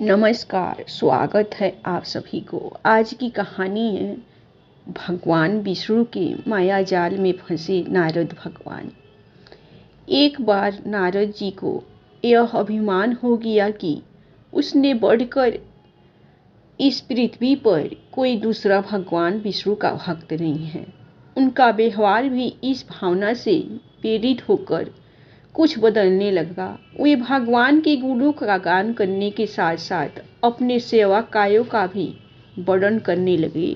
नमस्कार, स्वागत है आप सभी को। आज की कहानी है भगवान विष्णु के माया जाल में फंसे नारद भगवान। एक बार नारद जी को यह अभिमान हो गया कि उसने बढ़कर इस पृथ्वी पर कोई दूसरा भगवान विष्णु का भक्त नहीं है। उनका व्यवहार भी इस भावना से प्रेरित होकर कुछ बदलने लगा। वे भगवान के गुणों का गान करने के साथ साथ अपने सेवा कार्यों का भी वर्णन करने लगे।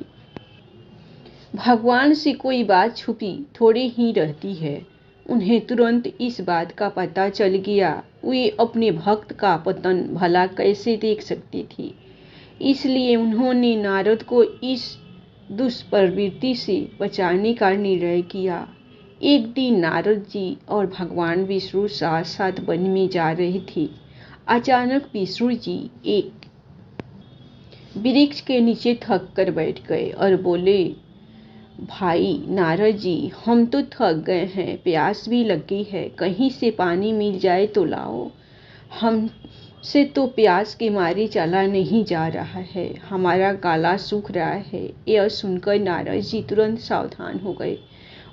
भगवान से कोई बात छुपी थोड़ी ही रहती है। उन्हें तुरंत इस बात का पता चल गया। वे अपने भक्त का पतन भला कैसे देख सकती थी। इसलिए उन्होंने नारद को इस दुष्प्रवृत्ति से बचाने का निर्णय किया। एक दिन नारद जी और भगवान विष्णु साथ साथ वन में जा रहे थे। अचानक विष्णु जी एक वृक्ष के नीचे थक कर बैठ गए और बोले, भाई नारद जी, हम तो थक गए हैं, प्यास भी लगी है, कहीं से पानी मिल जाए तो लाओ। हमसे तो प्यास के मारे चला नहीं जा रहा है, हमारा गला सूख रहा है। यह सुनकर नारद जी तुरंत सावधान हो गए।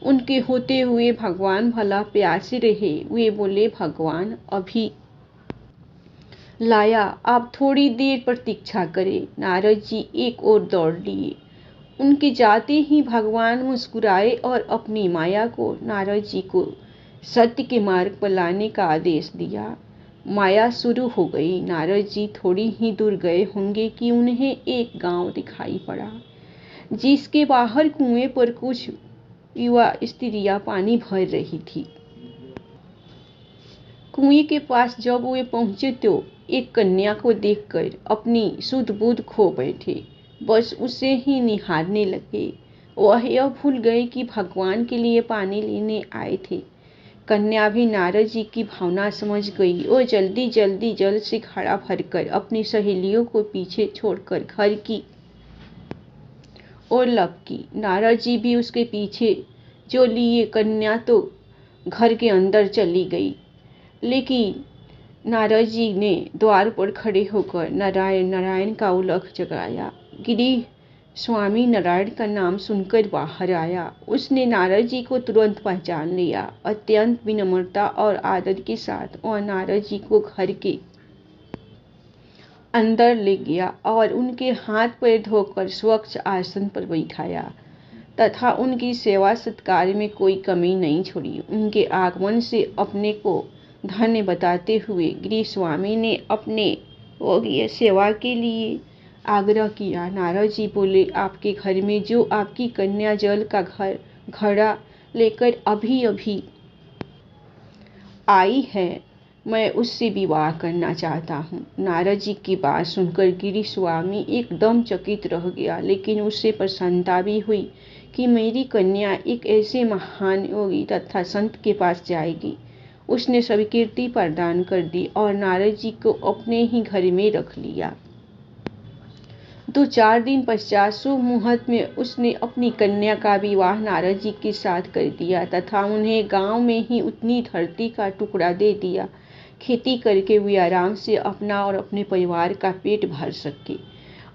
उनके होते हुए भगवान भला प्यासे रहे। वे बोले, भगवान अभी लाया, आप थोड़ी देर प्रतीक्षा करें। नारद जी एक ओर दौड़ लिए। उनके जाते ही भगवान मुस्कुराए और अपनी माया को नारद जी को सत्य के मार्ग पर लाने का आदेश दिया। माया शुरू हो गई। नारद जी थोड़ी ही दूर गए होंगे कि उन्हें एक गांव दिखाई पड़ा, जिसके बाहर कुएं पर कुछ युवा स्त्रियां पानी भर रही थी। कुएं के पास जब वे पहुंचे तो एक कन्या को देखकर अपनी सुध बुध खो बैठे, बस उसे ही निहारने लगे। वह यह भूल गए कि भगवान के लिए पानी लेने आए थे। कन्या भी नारद जी की भावना समझ गई। वो जल्दी जल्दी जल से घड़ा भरकर अपनी सहेलियों को पीछे छोड़कर घर की ओर लपकी। नारद जी भी उसके पीछे जो लिए। कन्या तो घर के अंदर चली गई, लेकिन नारद जी ने द्वार पर खड़े होकर नारायण नारायण का उल्लास जगाया। गिरी स्वामी नारायण का नाम सुनकर बाहर आया। उसने नारद जी को तुरंत पहचान लिया। अत्यंत विनम्रता और आदर के साथ वह नारद जी को घर के अंदर ले गया और उनके हाथ पैर धोकर स्वच्छ आसन पर बैठाया तथा उनकी सेवा सत्कार में कोई कमी नहीं छोड़ी। उनके आगमन से अपने को धन्य बताते हुए गिरी स्वामी ने अपने योग्य सेवा के लिए आग्रह किया। नारद जी बोले, आपके घर में जो आपकी कन्या जल का घड़ा लेकर अभी अभी आई है, मैं उससे विवाह करना चाहता हूँ। नारद जी की बात सुनकर गिरी स्वामी एकदम चकित रह गया, लेकिन उससे प्रसन्नता भी हुई कि मेरी कन्या एक ऐसे महान योगी तथा संत के पास जाएगी। उसने स्वीकृति प्रदान कर दी और नारद जी को अपने ही घर में रख लिया। 2-4 दिन पश्चात शुभ मुहूर्त में उसने अपनी कन्या का विवाह नारद जी के साथ कर दिया तथा उन्हें गांव में ही उतनी धरती का टुकड़ा दे दिया। खेती करके वे आराम से अपना और अपने परिवार का पेट भर सके।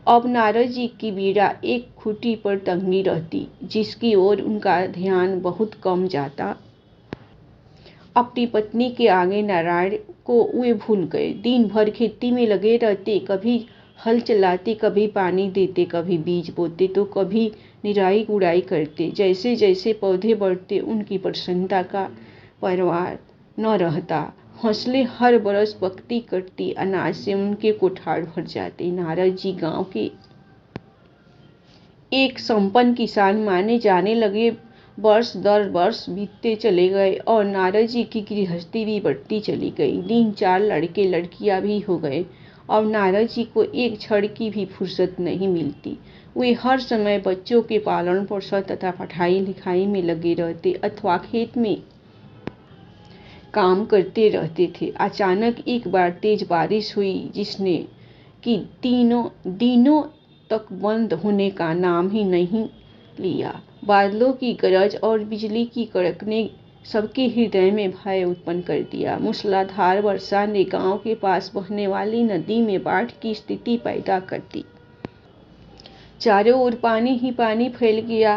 अब नारद जी की बीड़ा एक खूंटी पर टंगी रहती, जिसकी ओर उनका ध्यान बहुत कम जाता। अपनी पत्नी के आगे नारायण को वे भूल गए। दिन भर खेती में लगे रहते, कभी हल चलाते, कभी पानी देते, कभी बीज बोते तो कभी निराई गुड़ाई करते। जैसे जैसे पौधे बढ़ते उनकी प्रसन्नता का परवार न रहता। फसलें हर बरस पकती कटती, अनाज से उनके कोठार भर जाते। नारद जी गांव के एक संपन्न किसान माने जाने लगे। वर्ष दर वर्ष बीतते चले गए और नारद जी की गृहस्थी भी बढ़ती चली गई। 3-4 लड़के लड़कियां भी हो गए। अब नारद जी को एक क्षण की भी फुर्सत नहीं मिलती। वे हर समय बच्चों के पालन पोषण तथा पढ़ाई लिखाई में लगे रहते अथवा खेत में काम करते रहते थे। अचानक एक बार तेज बारिश हुई, जिसने कि दिनों तक बंद होने का नाम ही नहीं लिया। बादलों की गरज और बिजली की कड़कने सबके हृदय में भय उत्पन्न कर दिया। मूसलाधार वर्षा ने गांव के पास बहने वाली नदी में बाढ़ की स्थिति पैदा कर दी। चारों ओर पानी ही पानी फैल गया।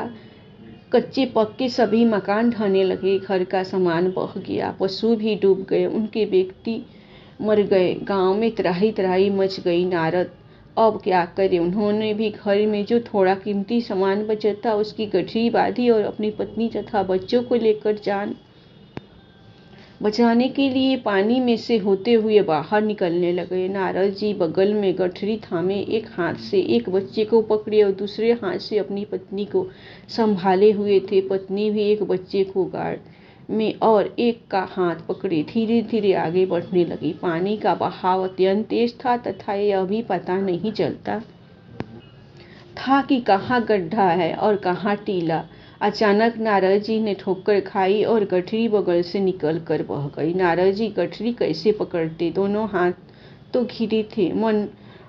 कच्चे पक्के सभी मकान ढहने लगे, घर का सामान बह गया, पशु भी डूब गए, उनके व्यक्ति मर गए, गांव में त्राही त्राही मच गई। नारद अब क्या करे? उन्होंने भी घर में जो थोड़ा कीमती सामान बचा था उसकी गठरी बांधी और अपनी पत्नी तथा बच्चों को लेकर जान बचाने के लिए पानी में से होते हुए बाहर निकलने लगे। नारद जी बगल में गठरी थामे एक हाथ से एक बच्चे को पकड़े और दूसरे हाथ से अपनी पत्नी को संभाले हुए थे। पत्नी भी एक बच्चे को गाड़ में और एक का हाथ पकड़े धीरे धीरे आगे बढ़ने लगी। पानी का बहाव अत्यंत तेज था तथा यह भी पता नहीं चलता था कि कहाँ गड्ढा है और कहाँ टीला। अचानक नारद जी ने ठोकर खाई और गठरी बगल से निकल कर बह गई। नारद जी गठरी कैसे पकड़ते? दोनों हाथ तो घिरे थे। मन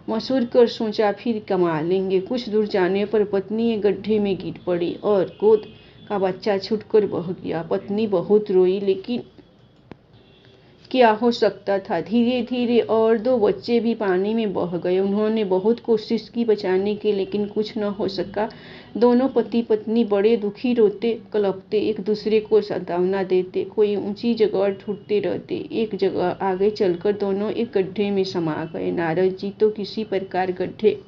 मसूर कर सोचा फिर कमा लेंगे। कुछ दूर जाने पर पत्नी एक गड्ढे में गिर पड़ी और गोद का बच्चा छूटकर बह गया। पत्नी बहुत रोई, लेकिन क्या हो सकता था? धीरे धीरे और दो बच्चे भी पानी में बह गए। उन्होंने बहुत कोशिश की बचाने की, लेकिन कुछ न हो सका। दोनों पति पत्नी बड़े दुखी रोते कलपते एक दूसरे को सांत्वना देते, कोई ऊंची जगह ढूंढते रहते। एक जगह आगे चलकर दोनों एक गड्ढे में समा गए। नारद जी तो किसी प्रकार गड्ढे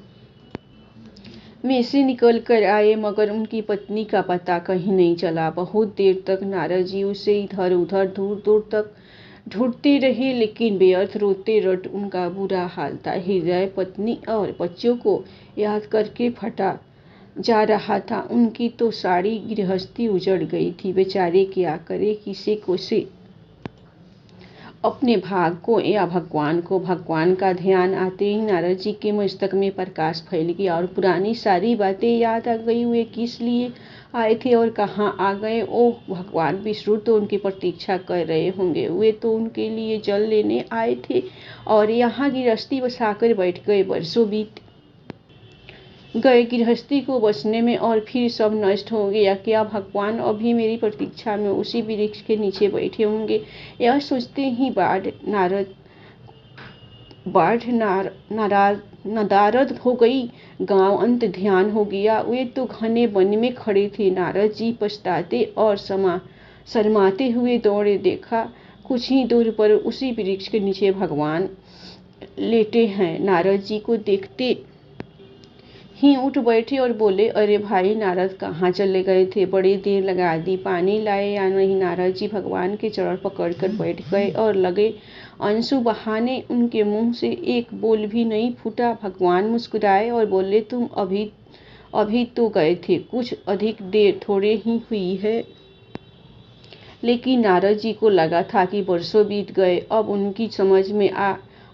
में से निकल कर आए, मगर उनकी पत्नी का पता कहीं नहीं चला। बहुत देर तक नारद जी उसे इधर उधर दूर दूर तक ढूंढते रहे, लेकिन बेअर्थ रोते रट उनका बुरा हाल था। हृदय पत्नी और बच्चों को याद करके फटा जा रहा था। उनकी तो सारी गृहस्थी उजड़ गई थी। बेचारे क्या करे, किसे कोसे? अपने भाग को या भगवान को? भगवान का ध्यान आते ही नारद जी के मस्तक में प्रकाश फैल गया और पुरानी सारी बातें याद आ गई। वे किस लिए आए थे और कहाँ आ गए? ओह, भगवान विष्णु तो उनकी प्रतीक्षा कर रहे होंगे। वे तो उनके लिए जल लेने आए थे और यहाँ गृहस्थी बसाकर बैठ गए। बरसों बीत गए गृहस्थी को बसने में और फिर सब नष्ट हो गया। क्या भगवान अभी मेरी प्रतीक्षा में उसी वृक्ष के नीचे बैठे होंगे? यह सोचते ही नदारद हो गई। गांव अंत ध्यान हो गया। वे तो घने वन में खड़े थे। नारद जी पछताते और शर्माते हुए दौड़े। देखा कुछ ही दूर पर उसी वृक्ष के नीचे भगवान लेटे हैं। नारद जी को देखते ही उठ बैठे और बोले, अरे भाई नारद, कहाँ चले गए थे? बड़ी देर लगा दी, पानी लाए या नहीं? नारद जी भगवान के चरण पकड़कर बैठ गए और लगे आंसू बहाने। उनके मुंह से एक बोल भी नहीं फूटा। भगवान मुस्कुराए और बोले, तुम अभी तो गए थे, कुछ अधिक देर थोड़े ही हुई है। लेकिन नारद जी को लगा था कि बरसों बीत गए। अब उनकी समझ में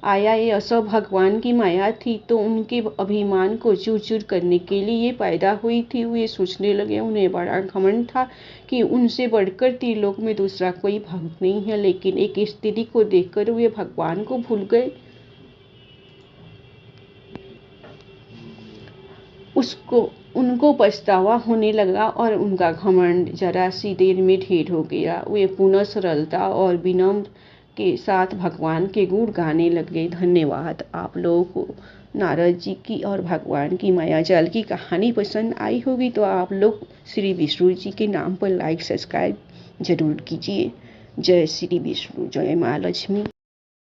आया यह सब भगवान की माया थी, तो उनके अभिमान को चूर चूर करने के लिए पैदा हुई थी। वे सोचने लगे, उन्हें बड़ा घमंड था कि उनसे बढ़कर त्रिलोक में दूसरा कोई भक्त नहीं है। लेकिन एक स्त्री को देखकर वे भगवान को भूल गए। उनको पछतावा होने लगा और उनका घमंड जरा सी देर में ढेर हो गया। वे पुनः सरलता और विनम्र के साथ भगवान के गुण गाने लगे। धन्यवाद। आप लोगों को नारद जी की और भगवान की मायाजाल की कहानी पसंद आई होगी तो आप लोग श्री विष्णु जी के नाम पर लाइक सब्सक्राइब जरूर कीजिए। जय श्री विष्णु, जय माँ लक्ष्मी।